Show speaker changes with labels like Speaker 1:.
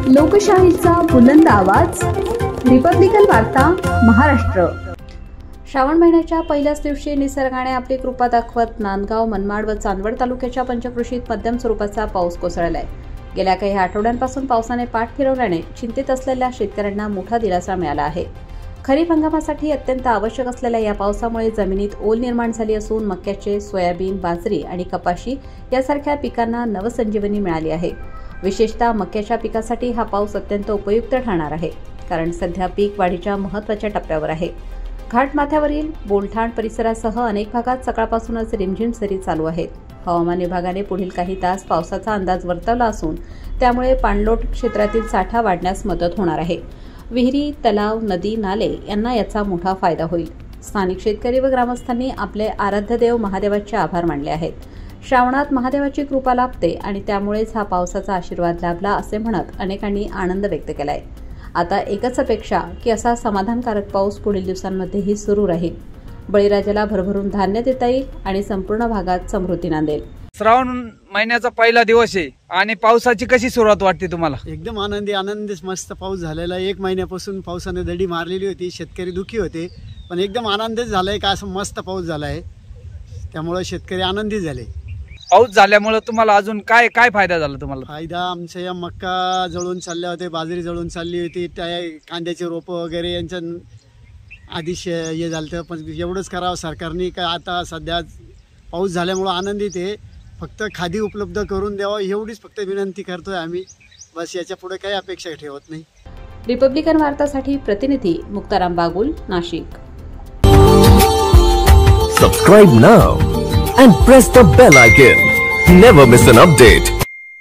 Speaker 1: लोकशाहीचा बुलंद आवाज, रिपब्लिकन वार्ता महाराष्ट्र। श्रावण महिन्याच्या पहिल्याच दिवशी निसर्गाने आपली कृपा दाखवत नांदगाव, मनमाड व चांदवड तालुक्याच्या पंचक्रोशीत मध्यम स्वरूपाचा पाऊस कोसळलाय। गेल्या काही आठवड्यांपासून पावसाने पाठ फिरवल्याने चिंतित असलेल्या शेतकऱ्यांना मोठा दिलासा मिळाला आहे। खरीप हंगामासाठी अत्यंत आवश्यक असलेल्या या पावसामुळे जमिनीत ओल निर्माण झाली असून मक्याचे, सोयाबीन, बाजरी आणि कपाशी यासारख्या पिकांना नवसंजीवनी मिळाली आहे। विशेषतः मक्याच्या पिकासाठी हा पाऊस अत्यंत उपयुक्त ठरणार आहे, कारण सध्या पीक वाढीच्या महत्त्वाच्या टप्प्यावर आहे। घाटमाथ्यावरील बोलठाण परिसरासह अनेक भागात सकाळपासूनच रिमझिम सरी चालू आहेत। हवामान विभागाने पुढील काही तास पावसाचा अंदाज वर्तवला असून त्यामुळे पाणलोट क्षेत्रातील साठा वाढण्यास मदत होणार आहे। विहिरी, तलाव, नदी, नाले यांना याचा मोठा फायदा होईल। स्थानिक शेतकरी व ग्रामस्थांनी आपले आराध्य देव महादेवाचे आभार मानले आहेत। श्रावणात महादेवाची कृपा लाभते आणि त्यामुळेच हा पावसाचा आशीर्वाद लाभला असे म्हणत अनेकांनी आनंद व्यक्त केलाय। आता एकच अपेक्षा की असा समाधानकारक पाऊस पुढील दिवसांमध्येही सुरू राहील, बळीराजाला भरभरून धान्य देता येईल आणि संपूर्ण भागात समृद्धी नांदेल।
Speaker 2: श्रावण महिन्याचा पहिला दिवस आहे आणि पावसाची कशी सुरुवात वाटते तुम्हाला?
Speaker 3: एकदम आनंदी मस्त पाऊस झालेला। एक महिन्यापासून पावसाने दडी मारलेली होती, शेतकरी दुखी होते, पण एकदम आनंदच झालाय का असं मस्त पाऊस झालाय, त्यामुळे शेतकरी आनंदी झाले।
Speaker 2: पाऊस झाल्यामुळे तुम्हाला अजून काय काय फायदा झाला तुम्हाला?
Speaker 3: फायदा आमच्या या मक्का जळून चालल्या होते, बाजरी जळून चालली होती, कांद्याचे रोप वगैरे यांच्या आधी हे झालं, पण एवढंच करावं सरकारने का आता सध्या पाऊस झाल्यामुळे आनंदित आहे। फक्त खादी उपलब्ध करून द्यावा एवढीच फक्त विनंती करतोय आम्ही, बस याच्या पुढे काही अपेक्षा ठेवत नाही।
Speaker 1: रिपब्लिकन वार्तासाठी प्रतिनिधी Muktaram Bagul, Nashik.
Speaker 4: Subscribe now and press the bell icon. Never miss an update.